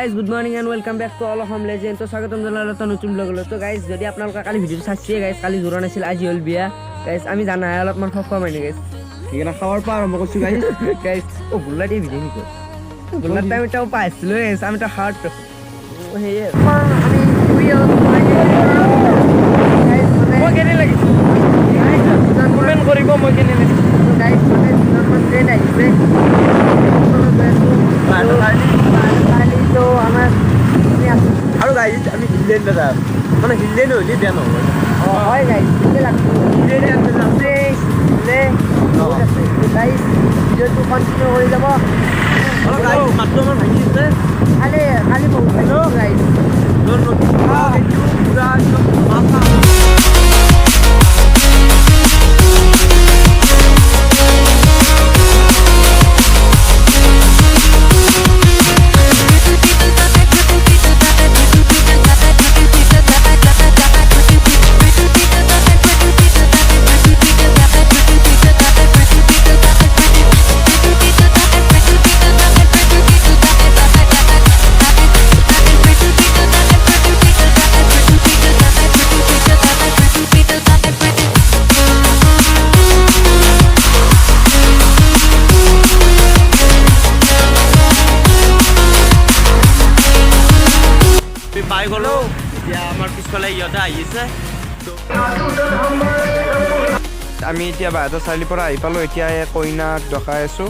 guys, good morning and welcome back to all of Home Legend. So স্বাগতম জানালো তো নতুন ব্লগ হলো। তো গাইস যদি আপোনালোকে কালি ভিডিওটো চাইছে গাইস, কালি জোৰা নাছিল, আজি হল বিয়া গাইস। আমি জানা অলপমান খোৱা মানে গাইস, ঠিকনা খাওয়ার পর আরম্ভ করছি গাইস। গাইস ও বুল্লা দিয়ে ভিডিও নিকো, বুল্লা টাইমটাও পাইছিল গাইস। আমি তো হার্ট ও হে আমি ভিডিও গাইস মই কেনে লাগি গাইস কমেন্ট কৰিব মই কেনে লাগি। তো গাইস মানে নতুন ট্রেন আইছে তো আমার আর গাইস আমি হিলেন দাদা মানে হিলেন হইলে বেয়া নহয়। হয় গাইস হিলে লাগবে হিলে আছে হিলে গাইস ভিডিওটো কন্টিনিউ কৰি যাব। আৰু গাইস মাত্ৰ আমাৰ ভাঙি আছে খালি বহুত হেল্ল গাইস নতুন এইটো পুৰা একদম মাথা পাই গ'লো। এতিয়া আমাৰ পিছফালে ইহঁতে আহিছে। আমি এতিয়া বাহিৰৰ চাৰিআলিৰ পৰা আহি পালোঁ। এতিয়া কইনাক দেখাই আছোঁ।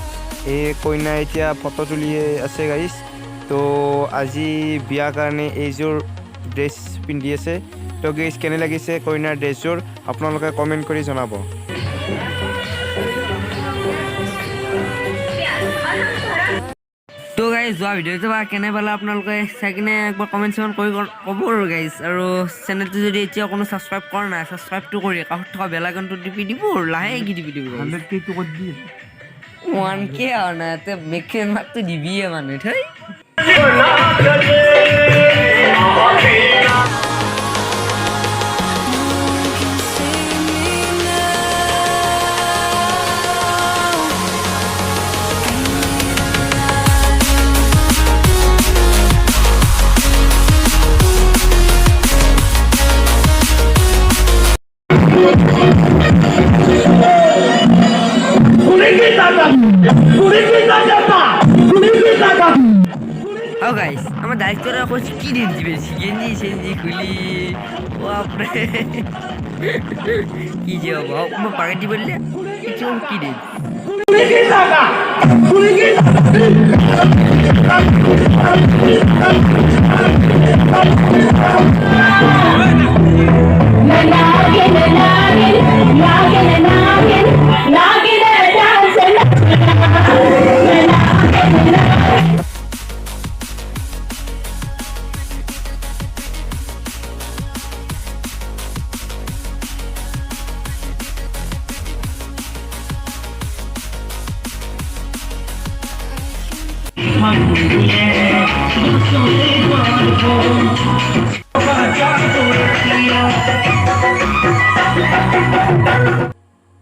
এই কইনা এতিয়া ফটো তুলি আছে গাইছ। তো আজি বিয়াৰ কাৰণে এইযোৰ ড্ৰেছ পিন্ধি আছে। তো গাইছ কেনে লাগিছে কইনাৰ ড্ৰেছযোৰ আপোনালোকে কমেণ্ট কৰি জনাব। তো গাইজ যোৱা ভিডিঅ'টো বা কেনে পালে আপোনালোকে চাই কিনে একবাৰ কমেণ্ট চমেণ্ট কৰি ক'ব আৰু গাইজ। আৰু চেনেলটো যদি এতিয়া কোনো ছাবস্ক্ৰাইব কৰা নাই, ছাবস্ক্ৰাইবটো কৰি কাষত থকা বেল আইকনটো টিপি দিব আৰু লাহেকৈ টিপি দিব। 100K কৰি দিয়ে 1K আৰু নাই তে মেকে মাকটো দিবিয়ে মানে থৈ। Oh guys, আমার দায়িত্বটা করছি কি দিন দিবে গেঞ্জি সেঞ্জি খুলি বাপরে কি যে হবো আমার পাকেটি বললে কিছু কি দিন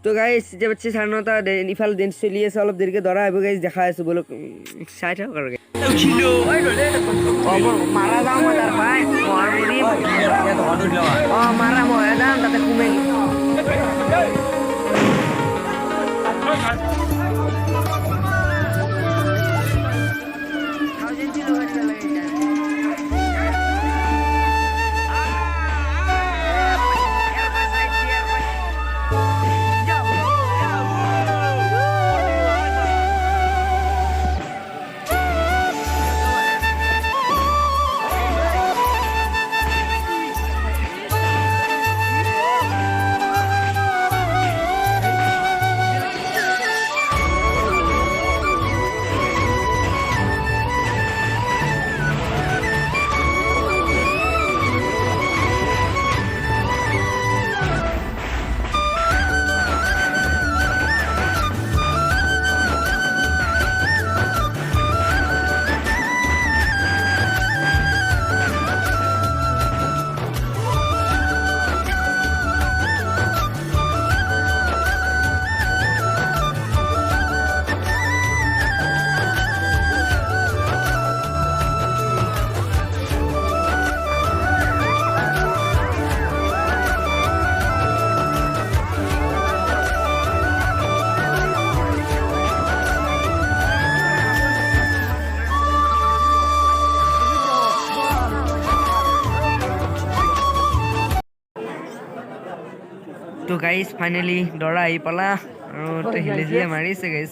তো গাইস যে বাচ্চা সাধারণতা ইফাল দিন চলি আছে, অলপ দেৰিকে ধৰা আহিব গাইস, দেখা আছো বলো চাই থাকক আৰু মাৰা যাওঁ মই তাৰ ভাই মাৰা মই যাম তাতে ঘুমে তো গাইজ ফাইনেলি দৰা আহি পালা আৰু হিলে চিলে মাৰিছে গাইজ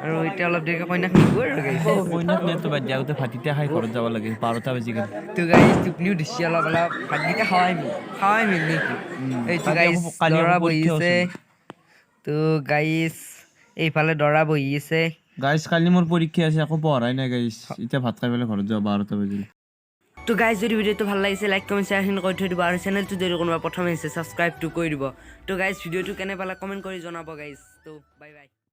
আৰু এতিয়া অলপ দেৰিকৈ কইনাক নিবো আৰু গাইজ কইনাক নিয়াটো বাদ দিয়া আগতে ভাতকেইটা খাই ঘৰত যাব লাগে 12টা বাজি গ'ল তো গাইজ টোপনিও দিছে অলপ অলপ ভাতকেইটা খাৱাই মিল নেকি এইটো গাইজ দৰা বহি আছে তো গাইজ এইফালে দৰা বহি আছে গাইজ কালি মোৰ পৰীক্ষা আছে একো পঢ়াই নাই গাইজ এতিয়া ভাত খাই পেলাই ঘৰত যাব 12টা বাজিল তো গাইজ যদি ভিডিঅ'টো ভাল লাগিছে লাইক কমেণ্ট শ্বেয়াৰখিনি কৰি থৈ দিব আৰু চেনেলটো যদি কোনোবা প্ৰথম আহিছে ছাবস্ক্ৰাইবটো কৰি দিব তো গাইজ ভিডিঅ'টো কেনে পালা কমেণ্ট কৰি জনাব গাইজ তো বাই বাই